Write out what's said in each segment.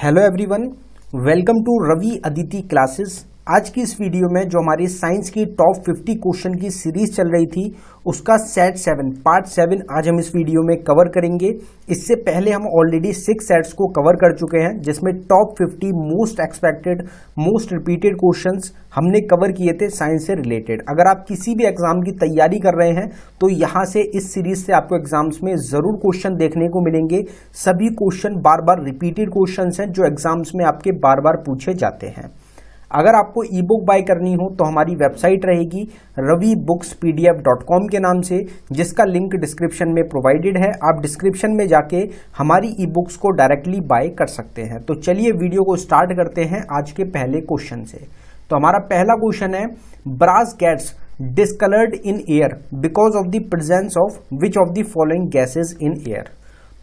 Hello everyone, welcome to Ravi Aditi classes. आज की इस वीडियो में जो हमारी साइंस की टॉप 50 क्वेश्चन की सीरीज चल रही थी उसका सेट 7 पार्ट 7 आज हम इस वीडियो में कवर करेंगे। इससे पहले हम ऑलरेडी 6 सेट्स को कवर कर चुके हैं जिसमें top 50 most expected most repeated questions हमने कवर किए थे साइंस से रिलेटेड। अगर आप किसी भी एग्जाम की तैयारी कर रहे हैं तो यहाँ से इस सीरीज से आपको एग्जाम्स में जरूर क्वेश्चन देखने को मिलेंगे। सभी क्वेश्चन बार बार रिपीटेड क्वेश्चन हैं जो एग्जाम्स में आपके बार बार पूछे जाते हैं। अगर आपको ई बुक बाय करनी हो तो हमारी वेबसाइट रहेगी ravibookspdf.com के नाम से, जिसका लिंक डिस्क्रिप्शन में प्रोवाइडेड है। आप डिस्क्रिप्शन में जाके हमारी ई बुक्स को डायरेक्टली बाय कर सकते हैं। तो चलिए वीडियो को स्टार्ट करते हैं आज के पहले क्वेश्चन से। तो हमारा पहला क्वेश्चन है, brass gets discoloured in air because of the presence of which of the following gases in air.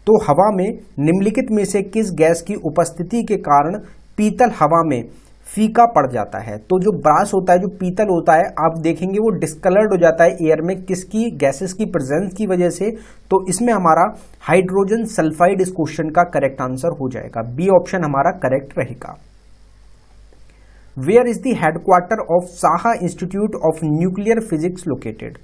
तो हवा में निम्नलिखित में से किस गैस की उपस्थिति के कारण पीतल हवा में फीका पड़ जाता है। तो जो ब्रास होता है, जो पीतल होता है, आप देखेंगे वो डिस्कलर्ड हो जाता है एयर में किसकी गैसेस की प्रेजेंस की वजह से। तो इसमें हमारा हाइड्रोजन सल्फाइड इस क्वेश्चन का करेक्ट आंसर हो जाएगा। बी ऑप्शन हमारा करेक्ट रहेगा। Where is the headquarter of Saha institute of nuclear physics located.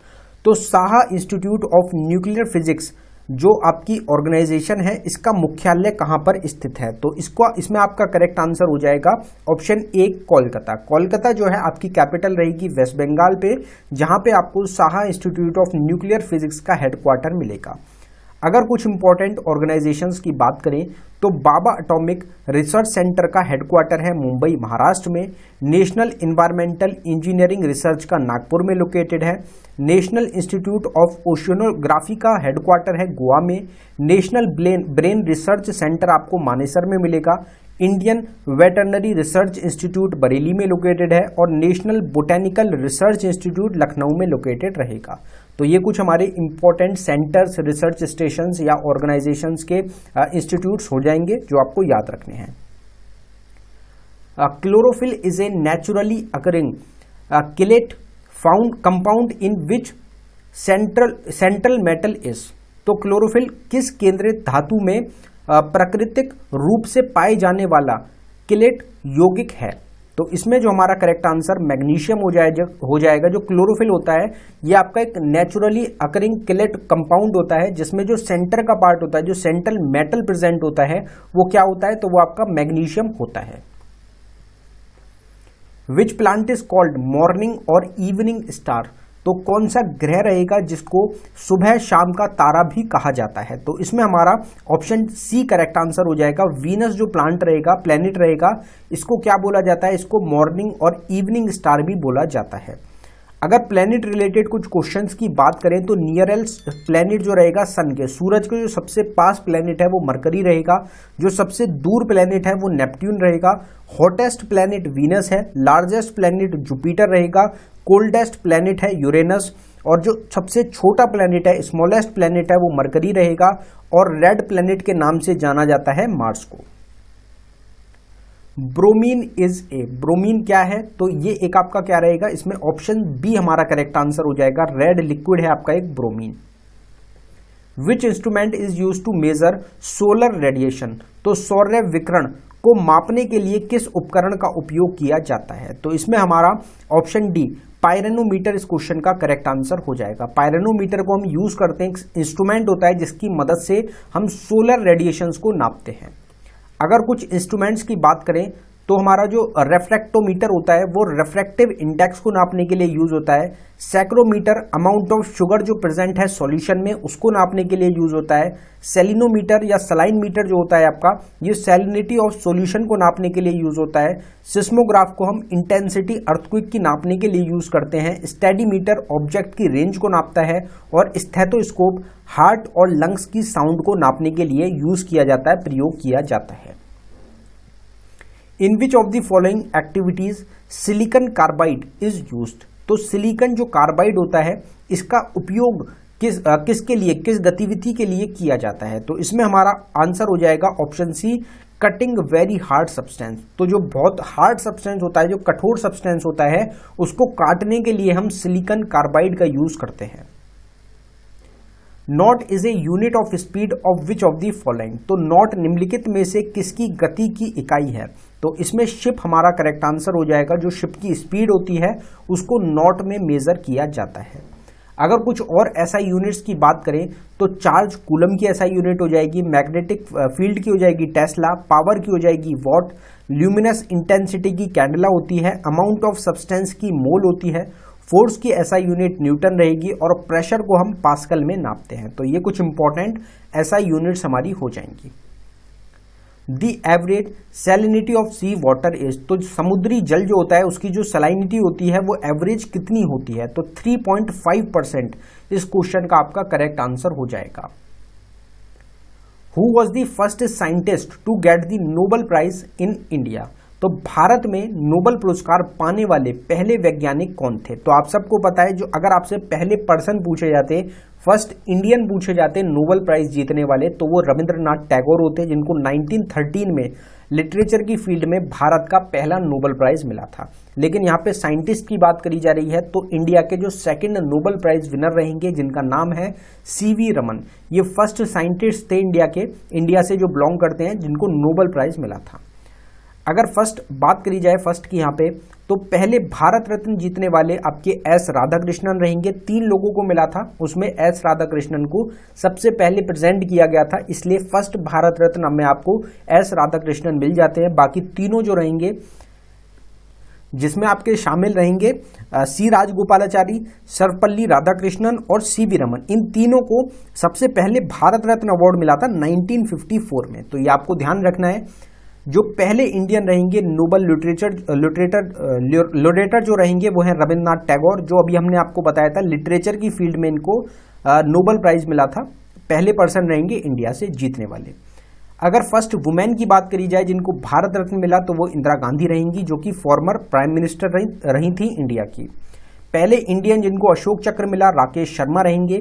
तो Saha institute of nuclear physics जो आपकी ऑर्गेनाइजेशन है इसका मुख्यालय कहां पर स्थित है। तो इसमें आपका करेक्ट आंसर हो जाएगा ऑप्शन ए कोलकाता। कोलकाता जो है आपकी कैपिटल रहेगी वेस्ट बंगाल पे, जहां पे आपको Saha institute of nuclear physics का हेडक्वार्टर मिलेगा। अगर कुछ इंपॉर्टेंट ऑर्गेनाइजेशंस की बात करें तो बाबा एटॉमिक रिसर्च सेंटर का हेडक्वार्टर है मुंबई महाराष्ट्र में। नेशनल इन्वायरमेंटल इंजीनियरिंग रिसर्च का नागपुर में लोकेटेड है। नेशनल इंस्टीट्यूट ऑफ ओशियनोग्राफी का हेडक्वार्टर है गोवा में। नेशनल ब्रेन रिसर्च सेंटर आपको मानेसर में मिलेगा। Indian veterinary research institute Bareilly में लोकेटेड है और national botanical research institute Lucknow में लोकेटेड रहेगा। तो ये कुछ हमारे इंपॉर्टेंट सेंटर्स, रिसर्च स्टेशंस या ऑर्गेनाइजेशंस के इंस्टीट्यूट्स हो जाएंगे जो आपको याद रखने हैं। Chlorophyll is a naturally occurring chelate found compound in which central metal is. तो क्लोरोफिल किस केंद्रित धातु में प्राकृतिक रूप से पाए जाने वाला किलेट यौगिक है। तो इसमें जो हमारा करेक्ट आंसर मैग्नीशियम हो जाएगा। जो क्लोरोफिल होता है ये आपका एक नेचुरली अकरिंग किलेट कंपाउंड होता है जिसमें जो सेंटर का पार्ट होता है, जो सेंट्रल मेटल प्रेजेंट होता है वो क्या होता है, तो वो आपका मैग्नीशियम होता है। Which plant is called morning और इवनिंग स्टार। तो कौन सा ग्रह रहेगा जिसको सुबह शाम का तारा भी कहा जाता है। तो इसमें हमारा ऑप्शन सी करेक्ट आंसर हो जाएगा। वीनस जो प्लांट रहेगा, प्लेनेट रहेगा, इसको क्या बोला जाता है, इसको मॉर्निंग और इवनिंग स्टार भी बोला जाता है। अगर प्लेनेट रिलेटेड कुछ क्वेश्चंस की बात करें तो नियरेस्ट प्लेनेट जो रहेगा सन के, सूरज के जो सबसे पास प्लेनेट है वो मरकरी रहेगा। जो सबसे दूर प्लेनेट है वो नेपट्यून रहेगा। हॉटेस्ट प्लेनेट वीनस है। लार्जेस्ट प्लेनेट जुपिटर रहेगा। कोल्डेस्ट प्लेनेट है यूरेनस और जो सबसे छोटा प्लेनेट है, स्मॉलेस्ट प्लेनेट है, वो मरकरी रहेगा और रेड प्लेनेट के नाम से जाना जाता है मार्स को। ब्रोमीन इज ए, ब्रोमीन क्या है, तो ये एक आपका क्या रहेगा, इसमें ऑप्शन बी हमारा करेक्ट आंसर हो जाएगा। रेड लिक्विड है आपका एक bromine. Which instrument is use to measure solar radiation. तो सौर विकिरण को मापने के लिए किस उपकरण का उपयोग किया जाता है। तो इसमें हमारा ऑप्शन डी पायरेनोमीटर इस क्वेश्चन का करेक्ट आंसर हो जाएगा। पायरेनोमीटर को हम यूज करते हैं, इंस्ट्रूमेंट होता है जिसकी मदद से हम सोलर रेडिएशंस को नापते हैं। अगर कुछ इंस्ट्रूमेंट्स की बात करें तो हमारा जो रेफ्रैक्टोमीटर होता है वो रिफ्रैक्टिव इंडेक्स को नापने के लिए यूज होता है। सैक्रोमीटर अमाउंट ऑफ शुगर जो प्रेजेंट है सॉल्यूशन में उसको नापने के लिए यूज होता है। सेलिनोमीटर या सलाइन मीटर जो होता है आपका, ये सैलिनिटी ऑफ सॉल्यूशन को नापने के लिए यूज होता है। सिस्मोग्राफ को हम इंटेंसिटी अर्थक्वेक की नापने के लिए यूज करते हैं। स्टेडीमीटर ऑब्जेक्ट की रेंज को नापता है और स्टेथोस्कोप हार्ट और लंग्स की साउंड को नापने के लिए यूज किया जाता है, प्रयोग किया जाता है। In which of the following activities silicon carbide is used. तो सिलिकॉन जो कार्बाइड होता है इसका उपयोग किसके लिए, किस गतिविधि के लिए किया जाता है। तो इसमें हमारा आंसर हो जाएगा option C cutting very hard substance. तो जो बहुत हार्ड सब्सटेंस होता है, जो कठोर सब्सटेंस होता है, उसको काटने के लिए हम सिलिकॉन कार्बाइड का यूज करते हैं। Not is a unit of speed of which of the following. तो नॉट निम्नलिखित में से किसकी गति की इकाई है? तो इसमें शिप हमारा करेक्ट आंसर हो जाएगा। जो शिप की स्पीड होती है उसको नॉट में मेजर किया जाता है। अगर कुछ और एसआई यूनिट्स की बात करें तो चार्ज कूलम की एसआई यूनिट हो जाएगी, मैग्नेटिक फील्ड की हो जाएगी टेस्ला, पावर की हो जाएगी वॉट, ल्यूमिनस इंटेंसिटी की कैंडला होती है, अमाउंट ऑफ सब्सटेंस की मोल होती है, फोर्स की एसआई यूनिट न्यूटन रहेगी और प्रेशर को हम पास्कल में नापते हैं। तो ये कुछ इंपॉर्टेंट एसआई यूनिट्स हमारी हो जाएंगी। The average salinity of sea water is, तो समुद्री जल जो होता है उसकी जो सलाइनिटी होती है वो एवरेज कितनी होती है? तो 3.5% इस क्वेश्चन का आपका करेक्ट आंसर हो जाएगा। Who was the first scientist to get the Nobel prize in India? तो भारत में नोबेल पुरस्कार पाने वाले पहले वैज्ञानिक कौन थे? तो आप सबको पता है, जो अगर आपसे पहले पर्सन पूछे जाते, फर्स्ट इंडियन पूछे जाते नोबेल प्राइज जीतने वाले, तो वो रविंद्रनाथ टैगोर होते, जिनको 1913 में लिटरेचर की फील्ड में भारत का पहला नोबेल प्राइज मिला था। लेकिन यहाँ पे साइंटिस्ट की बात करी जा रही है तो इंडिया के जो सेकंड नोबेल प्राइज विनर रहेंगे जिनका नाम है सीवी रमन, ये फर्स्ट साइंटिस्ट थे इंडिया से जो बिलोंग करते हैं जिनको नोबेल प्राइज मिला था। अगर फर्स्ट बात करी जाए फर्स्ट की यहाँ पे, तो पहले भारत रत्न जीतने वाले आपके एस राधाकृष्णन रहेंगे। 3 लोगों को मिला था, उसमें एस राधाकृष्णन को सबसे पहले प्रेजेंट किया गया था, इसलिए फर्स्ट भारत रत्न में आपको एस राधाकृष्णन मिल जाते हैं। बाकी तीनों जो रहेंगे जिसमें आपके शामिल रहेंगे सी राजगोपालाचारी, सर्वपल्ली राधाकृष्णन और सीवी रमन, इन तीनों को सबसे पहले भारत रत्न अवार्ड मिला था 1954 में। तो ये आपको ध्यान रखना है। जो पहले इंडियन रहेंगे नोबेल लिटरेटर जो रहेंगे वो हैं रविंद्रनाथ टैगोर, जो अभी हमने आपको बताया था लिटरेचर की फील्ड में इनको नोबेल प्राइज मिला था, पहले पर्सन रहेंगे इंडिया से जीतने वाले। अगर फर्स्ट वुमेन की बात करी जाए जिनको भारत रत्न मिला तो वो इंदिरा गांधी रहेंगी, जो कि फॉर्मर प्राइम मिनिस्टर रही थी इंडिया की। पहले इंडियन जिनको अशोक चक्र मिला राकेश शर्मा रहेंगे।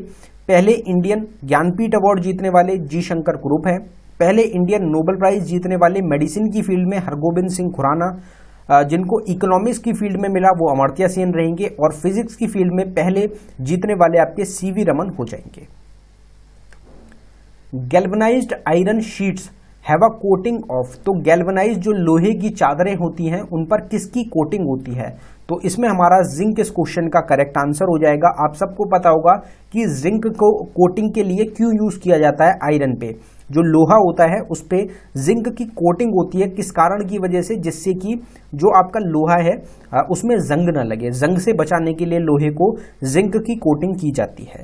पहले इंडियन ज्ञानपीठ अवार्ड जीतने वाले जी शंकर कुरूप हैं। पहले इंडियन नोबेल प्राइज जीतने वाले मेडिसिन की फील्ड में हरगोबिंद सिंह खुराना, जिनको इकोनॉमिक्स की फील्ड में मिला वो अमर्त्य सेन रहेंगे, और फिजिक्स की फील्ड में पहले जीतने वाले आपके सीवी रमन हो जाएंगे। Galvanised iron sheets have a coating of, तो गैल्वनाइज्ड जो लोहे की चादरें होती हैं उन पर किसकी कोटिंग होती है? तो इसमें हमारा जिंक इस क्वेश्चन का करेक्ट आंसर हो जाएगा। आप सबको पता होगा कि जिंक को कोटिंग के लिए क्यों यूज किया जाता है आयरन पे, जो लोहा होता है उस पे जिंक की कोटिंग होती है, किस कारण की वजह से? जिससे कि जो आपका लोहा है उसमें जंग ना लगे, जंग से बचाने के लिए लोहे को जिंक की कोटिंग की जाती है।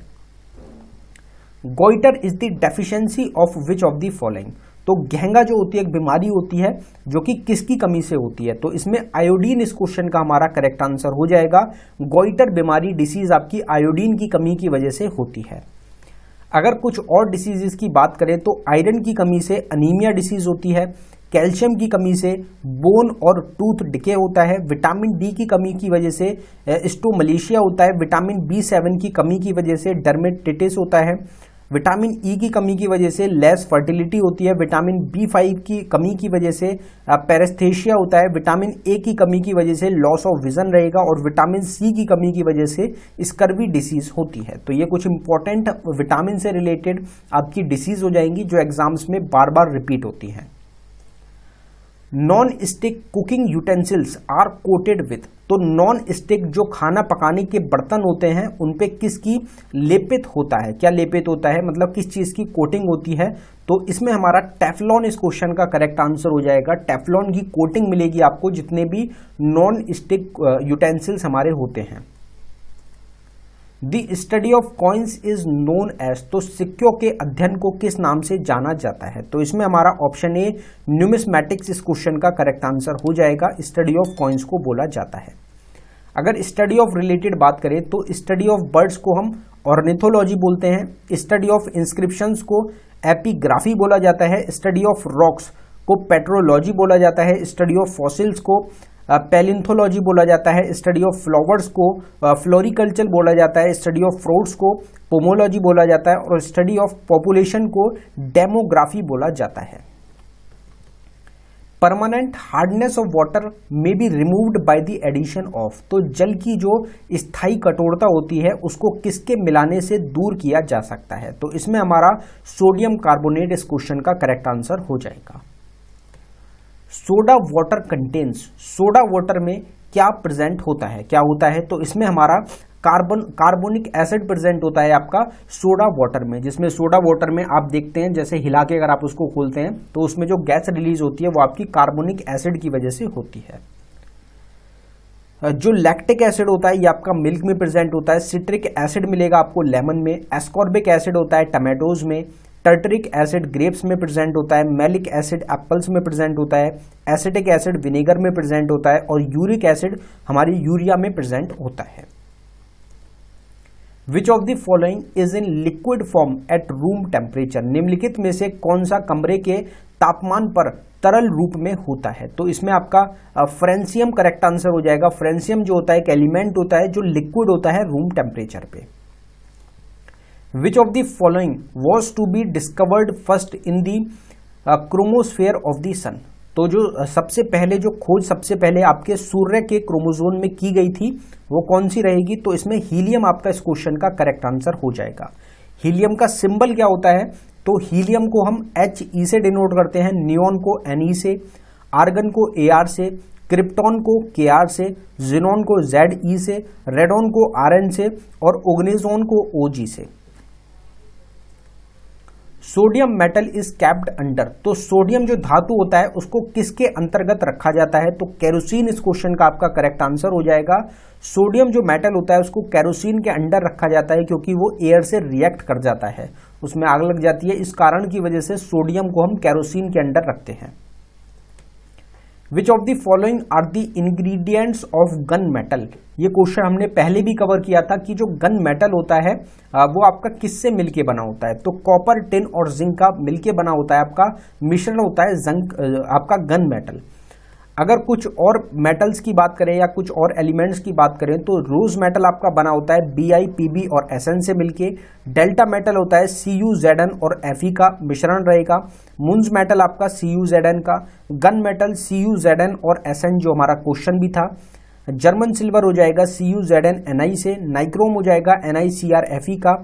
Goitre is the deficiency of which of the following, तो घेंगा जो होती है एक बीमारी होती है जो कि किसकी कमी से होती है? तो इसमें आयोडीन इस क्वेश्चन का हमारा करेक्ट आंसर हो जाएगा। गोइटर बीमारी डिसीज आपकी आयोडीन की कमी की वजह से होती है। अगर कुछ और डिसीजेस की बात करें तो आयरन की कमी से अनीमिया डिसीज होती है, कैल्शियम की कमी से बोन और टूथ डिके होता है, विटामिन डी की कमी की वजह से स्टोमलेशिया होता है, विटामिन B7 की कमी की वजह से डर्मेटिटिस होता है, विटामिन ई की कमी की वजह से लेस फर्टिलिटी होती है, विटामिन B5 की कमी की वजह से पैरेस्थेशिया होता है, विटामिन ए की कमी की वजह से लॉस ऑफ विजन रहेगा, और विटामिन सी की कमी की वजह से स्कर्वी डिसीज होती है। तो ये कुछ इंपॉर्टेंट विटामिन से रिलेटेड आपकी डिसीज हो जाएंगी जो एग्जाम्स में बार बार रिपीट होती हैं। Non stick cooking utensils are coated with, तो नॉन स्टिक जो खाना पकाने के बर्तन होते हैं उन पे किसकी लेपित होता है? क्या लेपित होता है मतलब किस चीज की कोटिंग होती है? तो इसमें हमारा टेफ्लॉन इस क्वेश्चन का करेक्ट आंसर हो जाएगा। टेफ्लॉन की कोटिंग मिलेगी आपको जितने भी नॉन स्टिक यूटेंसिल्स हमारे होते हैं। The study of coins is known as, तो सिक्कों के अध्ययन को किस नाम से जाना जाता है? तो इसमें हमारा ऑप्शन ए न्यूमिस्मैटिक्स इस क्वेश्चन का करेक्ट आंसर हो जाएगा। स्टडी ऑफ कॉइन्स को बोला जाता है। अगर स्टडी ऑफ रिलेटेड बात करें तो स्टडी ऑफ बर्ड्स को हम ऑर्निथोलॉजी बोलते हैं, स्टडी ऑफ इंस्क्रिप्शंस को एपिग्राफी बोला जाता है, स्टडी ऑफ रॉक्स को पेट्रोलॉजी बोला जाता है, स्टडी ऑफ फॉसिल्स को पैलिंथोलॉजी बोला जाता है, स्टडी ऑफ फ्लावर्स को फ्लोरिकल्चर बोला जाता है, स्टडी ऑफ फ्रूट्स को पोमोलॉजी बोला जाता है, और स्टडी ऑफ पॉपुलेशन को डेमोग्राफी बोला जाता है। Permanent hardness of water may be removed by the addition of, तो जल की जो स्थायी कठोरता होती है उसको किसके मिलाने से दूर किया जा सकता है, तो इसमें हमारा सोडियम कार्बोनेट इस क्वेश्चन का करेक्ट आंसर हो जाएगा। Soda water contains, soda water में क्या प्रेजेंट होता है, क्या होता है, तो इसमें हमारा कार्बोनिक एसिड प्रेजेंट होता है आपका सोडा वाटर में, जिसमें सोडा वाटर में आप देखते हैं जैसे हिला के अगर आप उसको खोलते हैं तो उसमें जो गैस रिलीज होती है वो आपकी कार्बोनिक एसिड की वजह से होती है। जो लैक्टिक एसिड होता है ये आपका मिल्क में प्रेजेंट होता है, सिट्रिक एसिड मिलेगा आपको लेमन में, एस्कॉर्बिक एसिड होता है टमाटोज में, टर्टरिक एसिड ग्रेप्स में प्रेजेंट होता है, मैलिक एसिड एप्पल्स में प्रेजेंट होता है, एसिटिक एसिड विनेगर में प्रेजेंट होता है और यूरिक एसिड हमारी यूरिया में प्रेजेंट होता है। विच of the following is in liquid form at room temperature, निम्नलिखित में से कौन सा कमरे के तापमान पर तरल रूप में होता है, तो इसमें आपका फ्रेंसियम करेक्ट आंसर हो जाएगा। फ्रेंसियम जो होता है एक एलिमेंट होता है जो लिक्विड होता है रूम टेम्परेचर पे। Which of the following was to be discovered first in the chromosphere of the sun, तो जो सबसे पहले जो खोज सबसे पहले आपके सूर्य के क्रोमोसोम में की गई थी वो कौन सी रहेगी, तो इसमें हीलियम आपका इस क्वेश्चन का करेक्ट आंसर हो जाएगा। हीलियम का सिंबल क्या होता है, तो हीलियम को हम He से डिनोट करते हैं, नियॉन को Ne से, आर्गन को Ar से, क्रिप्टॉन को Kr से, जिनॉन को Ze से, रेडॉन को Rn से और ओग्नेजोन को Og से। Sodium metal is capped under, तो सोडियम जो धातु होता है उसको किसके अंतर्गत रखा जाता है, तो केरोसिन इस क्वेश्चन का आपका करेक्ट आंसर हो जाएगा। सोडियम जो मेटल होता है उसको केरोसिन के अंडर रखा जाता है क्योंकि वो एयर से रिएक्ट कर जाता है, उसमें आग लग जाती है, इस कारण की वजह से सोडियम को हम केरोसिन के अंडर रखते हैं। Which of the following are the ingredients of gun metal, ये क्वेश्चन हमने पहले भी कवर किया था कि जो गन मेटल होता है वो आपका किससे मिलके बना होता है, तो कॉपर, टिन और जिंक का मिलके बना होता है, आपका मिश्रण होता है जिंक आपका गन मेटल। अगर कुछ और मेटल्स की बात करें या कुछ और एलिमेंट्स की बात करें तो रोज मेटल आपका बना होता है Bi, Pb और Sn से मिलके, डेल्टा मेटल होता है Cu, Zn और Fe का मिश्रण रहेगा, मुंज मेटल आपका Cu, Zn का, गन मेटल Cu, Zn और Sn जो हमारा क्वेश्चन भी था, जर्मन सिल्वर हो जाएगा Cu, Zn, Ni से, नाइक्रोम हो जाएगा NiCr, Fe का,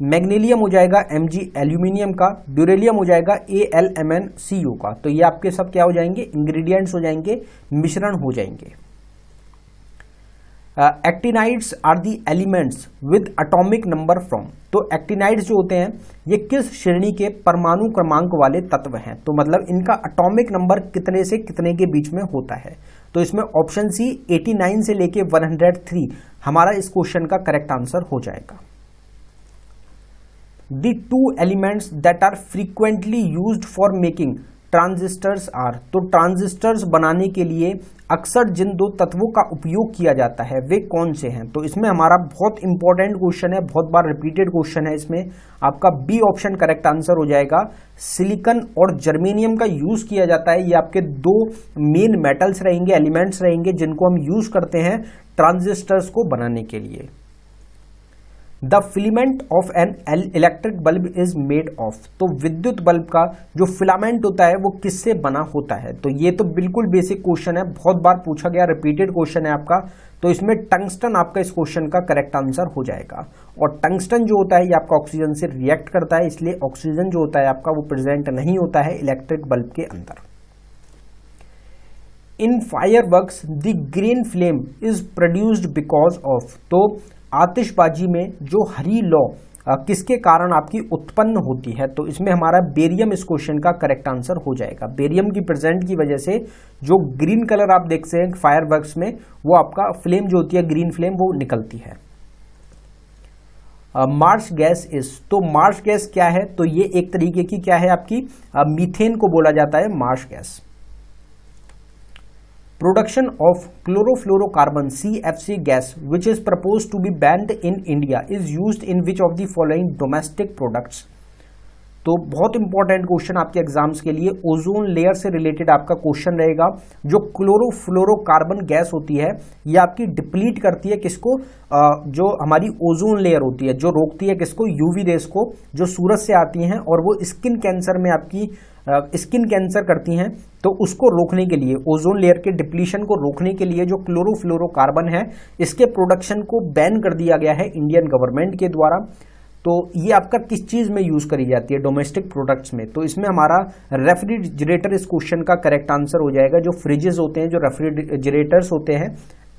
मैग्नीलियम हो जाएगा Mg एल्यूमिनियम का, ड्यूरेलियम हो जाएगा AlMnCu का, तो ये आपके सब क्या हो जाएंगे, इंग्रेडिएंट्स हो जाएंगे, मिश्रण हो जाएंगे। Actinides are the elements with atomic number from, तो एक्टिनाइड्स जो होते हैं ये किस श्रेणी के परमाणु क्रमांक वाले तत्व हैं, तो मतलब इनका एटॉमिक नंबर कितने से कितने के बीच में होता है, तो इसमें ऑप्शन सी 89 से लेके 103 हमारा इस क्वेश्चन का करेक्ट आंसर हो जाएगा। The two elements that are frequently used for making transistors are, तो ट्रांजिस्टर्स बनाने के लिए अक्सर जिन दो तत्वों का उपयोग किया जाता है वे कौन से हैं, तो इसमें हमारा बहुत इंपॉर्टेंट क्वेश्चन है, बहुत बार रिपीटेड क्वेश्चन है, इसमें आपका बी ऑप्शन करेक्ट आंसर हो जाएगा। सिलिकॉन और जर्मेनियम का यूज किया जाता है, ये आपके दो मेन मेटल्स रहेंगे, एलिमेंट्स रहेंगे जिनको हम यूज करते हैं ट्रांजिस्टर्स को बनाने के लिए। The filament of an electric bulb is made of, तो विद्युत बल्ब का जो फिलामेंट होता है वो किससे बना होता है, तो ये तो बिल्कुल बेसिक क्वेश्चन है, बहुत बार पूछा गया, रिपीटेड क्वेश्चन है आपका, तो इसमें टंगस्टन आपका इस क्वेश्चन का करेक्ट आंसर हो जाएगा। और टंगस्टन जो होता है ये आपका ऑक्सीजन से रिएक्ट करता है, इसलिए ऑक्सीजन जो होता है आपका वो प्रेजेंट नहीं होता है इलेक्ट्रिक बल्ब के अंदर। In fireworks the green flame is produced because of, तो आतिशबाजी में जो हरी लौ किसके कारण आपकी उत्पन्न होती है, तो इसमें हमारा बेरियम इस क्वेश्चन का करेक्ट आंसर हो जाएगा। बेरियम की प्रेजेंट की वजह से जो ग्रीन कलर आप देखते हैं फायरवर्क्स में वो आपका फ्लेम जो होती है ग्रीन फ्लेम वो निकलती है। मार्श गैस इज, तो मार्श गैस क्या है, तो ये एक तरीके की क्या है आपकी मीथेन को बोला जाता है Marsh gas. Production of chlorofluorocarbon CFC gas which is proposed to be banned in India is used in which of the following domestic products, तो बहुत इंपॉर्टेंट क्वेश्चन आपके एग्जाम्स के लिए, ओजोन लेयर से रिलेटेड आपका क्वेश्चन रहेगा। जो chlorofluorocarbon gas होती है ये आपकी डिप्लीट करती है किसको, जो हमारी ओजोन लेयर होती है, जो रोकती है किसको, यूवी रेस को जो सूरज से आती हैं और वो स्किन कैंसर में आपकी स्किन कैंसर करती हैं, तो उसको रोकने के लिए, ओजोन लेयर के डिप्लीशन को रोकने के लिए जो क्लोरोफ्लोरोकार्बन है इसके प्रोडक्शन को बैन कर दिया गया है इंडियन गवर्नमेंट के द्वारा। तो ये आपका किस चीज में यूज करी जाती है? डोमेस्टिक प्रोडक्ट्स में। तो इसमें हमारा रेफ्रिजरेटर इस क्वेश्चन का करेक्ट आंसर हो जाएगा। जो फ्रिजेस होते हैं, जो रेफ्रिजरेटर्स होते हैं,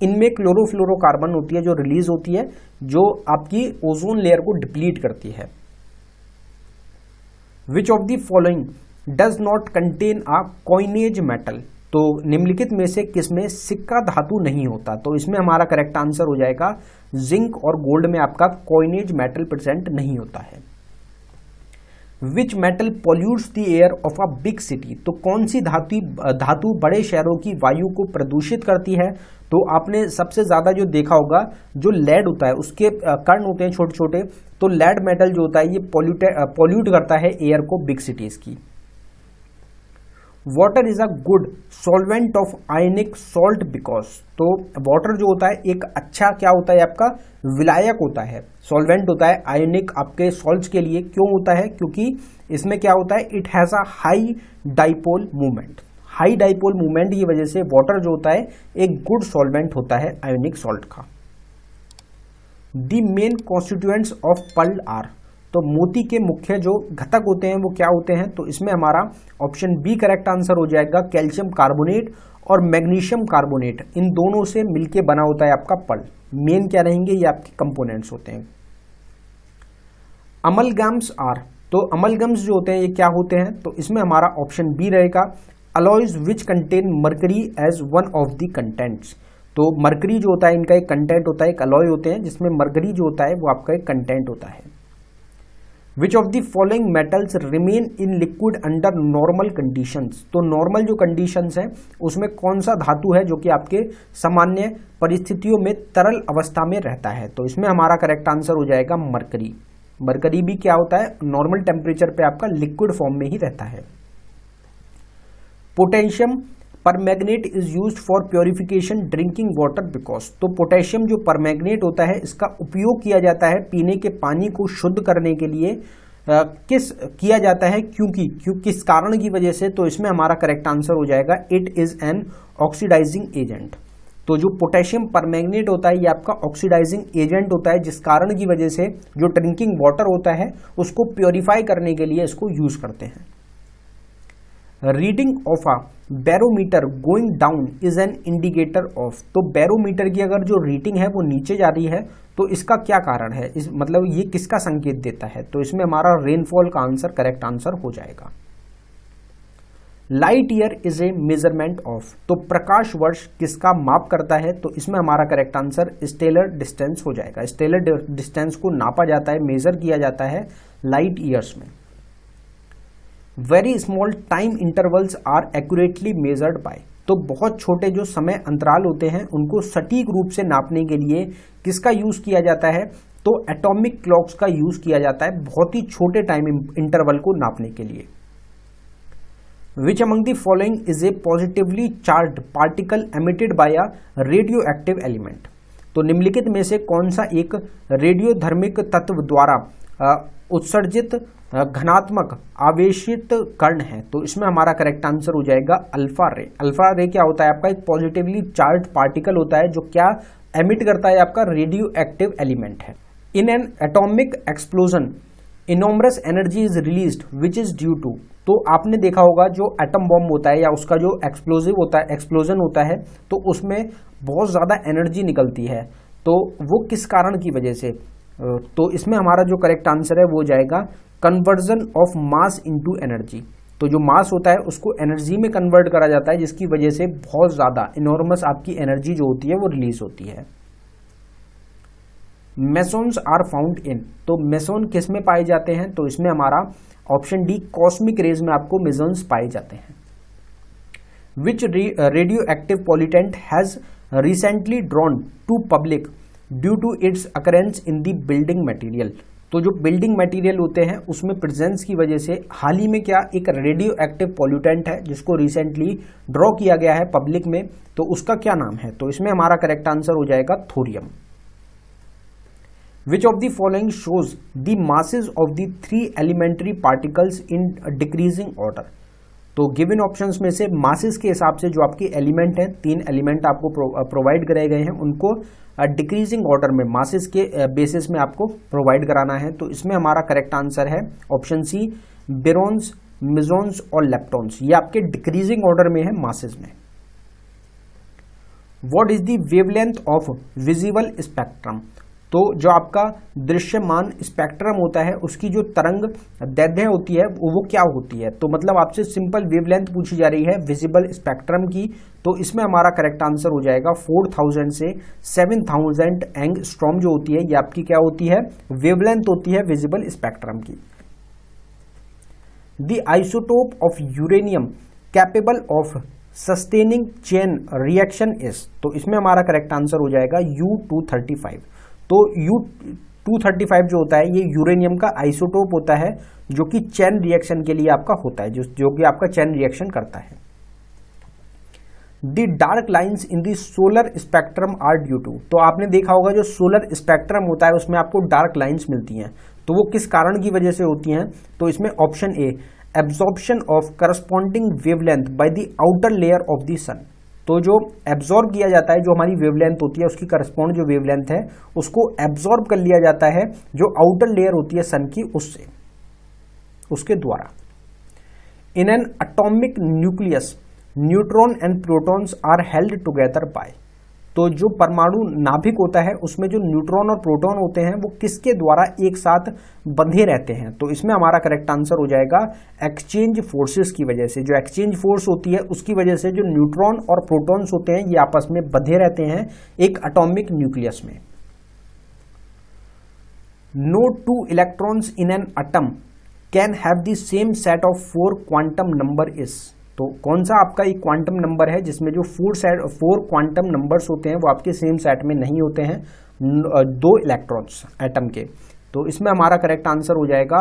इनमें क्लोरोफ्लोरोकार्बन होती है जो रिलीज होती है, जो आपकी ओजोन लेयर को डिप्लीट करती है। विच of the following does not contain a coinage metal? तो निम्नलिखित में से किसमें सिक्का धातु नहीं होता? तो इसमें हमारा करेक्ट आंसर हो जाएगा जिंक और गोल्ड में आपका कॉइनेज मेटल प्रेजेंट नहीं होता है। Which metal pollutes the air of a big city? तो कौन सी धातु बड़े शहरों की वायु को प्रदूषित करती है? तो आपने सबसे ज्यादा जो देखा होगा, जो लेड होता है उसके कण होते हैं छोटे छोटे, तो लेड मेटल जो होता है ये पॉल्यूट करता है एयर को बिग सिटीज की। Water is a good solvent of ionic salt because? तो वाटर जो होता है एक अच्छा क्या होता है आपका विलायक होता है, सॉल्वेंट होता है आयनिक आपके सॉल्ट्स के लिए। क्यों होता है? क्योंकि इसमें क्या होता है, it has a high dipole movement. High dipole movement की वजह से वाटर जो होता है एक गुड सॉल्वेंट होता है आयनिक सॉल्ट का। The main constituents of pearl are? तो मोती के मुख्य जो घटक होते हैं वो क्या होते हैं? तो इसमें हमारा ऑप्शन बी करेक्ट आंसर हो जाएगा। कैल्शियम कार्बोनेट और मैग्नीशियम कार्बोनेट, इन दोनों से मिलके बना होता है आपका पर्ल। मेन क्या रहेंगे? ये आपके कंपोनेंट्स होते हैं। अमलगम्स आर? तो अमलगम्स जो होते हैं ये क्या होते हैं? तो इसमें हमारा ऑप्शन बी रहेगा। Alloys which contain mercury as one of the contents? तो मर्करी जो होता है इनका एक कंटेंट होता है, एक अलॉय होते हैं जिसमें मर्करी जो होता है वो आपका एक कंटेंट होता है। विच of the following metals remain in liquid under normal conditions? तो नॉर्मल जो कंडीशंस हैं उसमें कौन सा धातु है जो कि आपके सामान्य परिस्थितियों में तरल अवस्था में रहता है? तो इसमें हमारा करेक्ट आंसर हो जाएगा मरकरी। मरकरी भी क्या होता है, नॉर्मल टेम्परेचर पे आपका लिक्विड फॉर्म में ही रहता है। Potassium permanganate is used for purification drinking water because? तो पोटेशियम जो परमैंगनेट होता है इसका उपयोग किया जाता है पीने के पानी को शुद्ध करने के लिए। किया जाता है क्योंकि किस कारण की वजह से? तो इसमें हमारा करेक्ट आंसर हो जाएगा it is an oxidising agent. तो जो पोटेशियम परमैंगनेट होता है ये आपका ऑक्सीडाइजिंग एजेंट होता है, जिस कारण की वजह से जो ड्रिंकिंग वाटर होता है उसको प्योरीफाई करने के लिए इसको यूज करते हैं। Reading of a barometer going down is an indicator of? तो बैरोमीटर की अगर जो रीडिंग है वो नीचे जा रही है तो इसका क्या कारण है, मतलब ये किसका संकेत देता है? तो इसमें हमारा रेनफॉल का आंसर करेक्ट आंसर हो जाएगा। Light year is a measurement of? तो प्रकाश वर्ष किसका माप करता है? तो इसमें हमारा करेक्ट आंसर स्टेलर डिस्टेंस हो जाएगा। स्टेलर डिस्टेंस को नापा जाता है, मेजर किया जाता है लाइट ईयर्स में। Very small time intervals are accurately measured by? तो बहुत छोटे जो समय अंतराल होते हैं उनको सटीक रूप से नापने के लिए किसका यूज किया जाता है? तो एटॉमिक क्लॉक्स का यूज किया जाता है बहुत ही छोटे टाइम इंटरवल को नापने के लिए। Which among the following is a positively charged particle emitted by a radio active element? तो निम्नलिखित में से कौन सा एक रेडियोधर्मिक तत्व द्वारा उत्सर्जित घनात्मक आवेशित कण है? तो इसमें हमारा करेक्ट आंसर हो जाएगा अल्फा रे। अल्फा रे क्या होता है? आपका एक पॉजिटिवली चार्ज्ड पार्टिकल होता है जो क्या एमिट करता है? आपका रेडियो एक्टिव एलिमेंट है। In an atomic explosion enormous energy is released which is due to? तो आपने देखा होगा जो एटम बॉम्ब होता है या उसका जो एक्सप्लोजिव होता है, एक्सप्लोजन होता है, तो उसमें बहुत ज्यादा एनर्जी निकलती है, तो वो किस कारण की वजह से? तो इसमें हमारा जो करेक्ट आंसर है वो जाएगा conversion of mass into energy. तो जो मास होता है उसको एनर्जी में कन्वर्ट करा जाता है जिसकी वजह से बहुत ज्यादा इनॉर्मस आपकी एनर्जी जो होती है वो रिलीज होती है। मेसोन्स आर फाउंड इन? तो मेसोन किस में पाए जाते हैं? तो इसमें हमारा ऑप्शन डी कॉस्मिक रेज में आपको मेसोन्स पाए जाते हैं। Which radio active pollutant has recently drawn to public due to its occurrence in the building material? तो जो बिल्डिंग मटेरियल होते हैं उसमें प्रेजेंस की वजह से हाल ही में क्या एक रेडियो एक्टिव पॉल्यूटेंट है जिसको रिसेंटली ड्रॉ किया गया है पब्लिक में, तो उसका क्या नाम है? तो इसमें हमारा करेक्ट आंसर हो जाएगा thorium. Which of the following shows the masses of the 3 elementary particles in decreasing order? तो गिवन ऑप्शंस में से मासेस के हिसाब से जो आपकी एलिमेंट हैं, 3 एलिमेंट आपको प्रोवाइड कराए गए हैं, उनको डिक्रीजिंग ऑर्डर में मासेस के बेसिस में आपको प्रोवाइड कराना है। तो इसमें हमारा करेक्ट आंसर है ऑप्शन सी, बेरोन्स, मिजोन्स और लेप्टॉन्स। ये आपके डिक्रीजिंग ऑर्डर में है मासेस में। What is the wavelength of visible spectrum? तो जो आपका दृश्यमान स्पेक्ट्रम होता है उसकी जो तरंग दैर्ध्य होती है वो क्या होती है? तो मतलब आपसे सिंपल वेवलेंथ पूछी जा रही है विजिबल स्पेक्ट्रम की। तो इसमें हमारा करेक्ट आंसर हो जाएगा 4000 से 7000 एंगस्ट्रॉम जो होती है ये आपकी क्या होती है? वेवलेंथ होती है विजिबल स्पेक्ट्रम की। The isotope of uranium capable of sustaining chain reaction is. तो इसमें हमारा करेक्ट आंसर हो जाएगा U-235। तो U-235 जो होता है ये यूरेनियम का आइसोटोप होता है जो कि चेन रिएक्शन के लिए आपका होता है, जो कि आपका चेन रिएक्शन करता है। The dark lines in the solar spectrum are due to. तो आपने देखा होगा जो सोलर स्पेक्ट्रम होता है उसमें आपको डार्क लाइन्स मिलती हैं, तो वो किस कारण की वजह से होती हैं? तो इसमें option A, absorption of corresponding wavelength by the outer layer of the sun. तो जो एब्जॉर्ब किया जाता है, जो हमारी वेवलेंथ होती है उसकी करस्पॉन्ड जो वेवलेंथ है उसको एब्जॉर्ब कर लिया जाता है जो आउटर लेयर होती है सन की, उससे, उसके द्वारा। In an atomic nucleus neutron and protons are held together by. तो जो परमाणु नाभिक होता है उसमें जो न्यूट्रॉन और प्रोटॉन होते हैं वो किसके द्वारा एक साथ बंधे रहते हैं? तो इसमें हमारा करेक्ट आंसर हो जाएगा एक्सचेंज फोर्सेस की वजह से। जो एक्सचेंज फोर्स होती है उसकी वजह से जो न्यूट्रॉन और प्रोटॉन्स होते हैं ये आपस में बंधे रहते हैं एक एटॉमिक न्यूक्लियस में। No 2 electrons in an atom can have the same set of 4 quantum number is. तो कौन सा आपका एक क्वांटम नंबर है जिसमें जो 4 क्वांटम नंबर्स होते हैं वो आपके सेम सेट में नहीं होते हैं 2 इलेक्ट्रॉन्स एटम के? तो इसमें हमारा करेक्ट आंसर हो जाएगा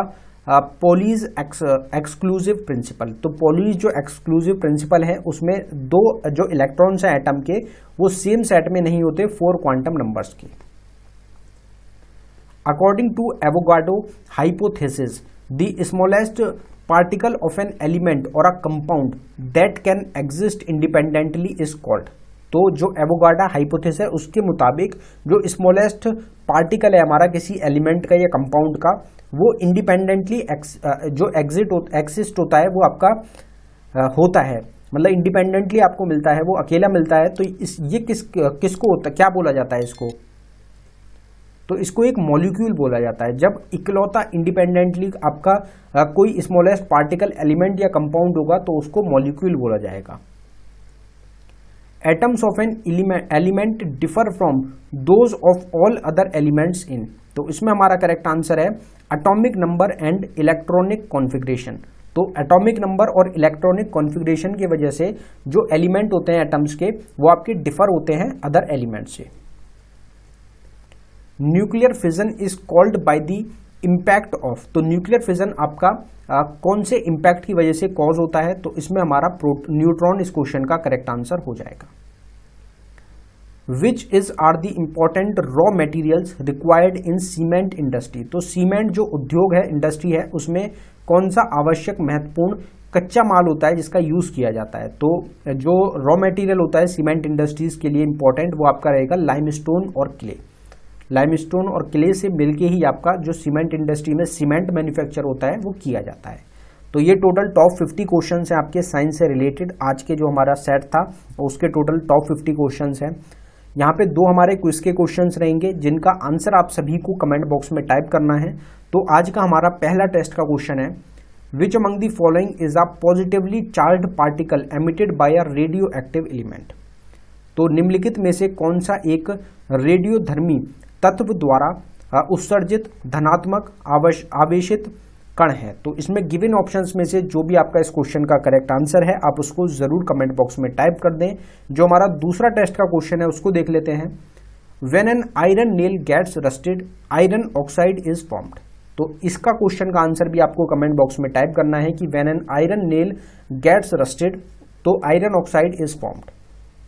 पॉलीज एक्सक्लूसिव प्रिंसिपल। तो पॉलीज जो एक्सक्लूसिव प्रिंसिपल है उसमें 2 जो इलेक्ट्रॉन्स हैं एटम के वो सेम सेट में नहीं होते 4 क्वांटम नंबर्स के। According to Avogadro hypothesis the smallest particle of an element और a compound that can exist independently is called. तो जो एवोगाड्रो हाइपोथेसिस है उसके मुताबिक जो स्मॉलेस्ट पार्टिकल है हमारा किसी एलिमेंट का या कंपाउंड का, वो इंडिपेंडेंटली जो एग्जिस्ट होता है वो आपका होता है, मतलब इंडिपेंडेंटली आपको मिलता है, वो अकेला मिलता है। तो ये किसको होता, क्या बोला जाता है इसको? तो इसको एक मॉलिक्यूल बोला जाता है। जब इकलौता इंडिपेंडेंटली आपका कोई स्मॉलेस्ट पार्टिकल एलिमेंट या कंपाउंड होगा तो उसको मॉलिक्यूल बोला जाएगा। Atoms of an element differ from those of all other elements in. तो इसमें हमारा करेक्ट आंसर है atomic number and electronic configuration. तो एटॉमिक नंबर और इलेक्ट्रॉनिक कॉन्फ़िगरेशन की वजह से जो एलिमेंट होते हैं एटम्स के वो आपके डिफर होते हैं अदर एलिमेंट से। Nuclear fission is called by the impact of. तो न्यूक्लियर फिजन आपका कौन से इम्पैक्ट की वजह से कॉज होता है? तो इसमें हमारा न्यूट्रॉन इस क्वेश्चन का करेक्ट आंसर हो जाएगा। Which is are the important raw materials required in cement industry. तो सीमेंट जो उद्योग है, इंडस्ट्री है, उसमें कौन सा आवश्यक महत्वपूर्ण कच्चा माल होता है जिसका यूज किया जाता है? तो जो रॉ मटेरियल होता है सीमेंट इंडस्ट्रीज के लिए इंपॉर्टेंट वो आपका रहेगा लाइमस्टोन और क्ले। लाइमस्टोन और क्ले से मिलके ही आपका जो सीमेंट इंडस्ट्री में सीमेंट मैन्युफैक्चर होता है वो किया जाता है। तो ये टोटल टॉप 50 क्वेश्चन हैं आपके साइंस से रिलेटेड। आज के जो हमारा सेट था उसके टोटल टॉप 50 क्वेश्चन हैं। यहाँ पे 2 हमारे क्विज के क्वेश्चंस रहेंगे जिनका आंसर आप सभी को कमेंट बॉक्स में टाइप करना है। तो आज का हमारा पहला टेस्ट का क्वेश्चन है, which among the following is a positively charged particle emitted by a radio active element. तो निम्नलिखित में से कौन सा एक रेडियोधर्मी तत्व द्वारा उत्सर्जित धनात्मक आवेशित कण है? तो इसमें गिवन ऑप्शंस में से जो भी आपका इस क्वेश्चन का करेक्ट आंसर है आप उसको जरूर कमेंट बॉक्स में टाइप कर दें। जो हमारा दूसरा टेस्ट का क्वेश्चन है उसको देख लेते हैं। When an iron nail gets rusted iron oxide is formed. तो इसका क्वेश्चन का आंसर भी आपको कमेंट बॉक्स में टाइप करना है कि when an iron nail gets rusted तो आयरन ऑक्साइड इज फॉर्म्ड।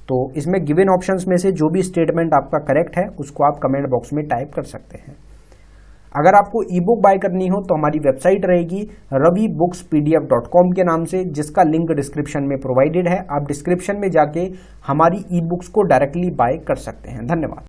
तो इसमें गिवन ऑप्शंस में से जो भी स्टेटमेंट आपका करेक्ट है उसको आप कमेंट बॉक्स में टाइप कर सकते हैं। अगर आपको ई बुक बाय करनी हो तो हमारी वेबसाइट रहेगी ravibookspdf.com के नाम से, जिसका लिंक डिस्क्रिप्शन में प्रोवाइडेड है। आप डिस्क्रिप्शन में जाके हमारी ई बुक्स को डायरेक्टली बाय कर सकते हैं। धन्यवाद।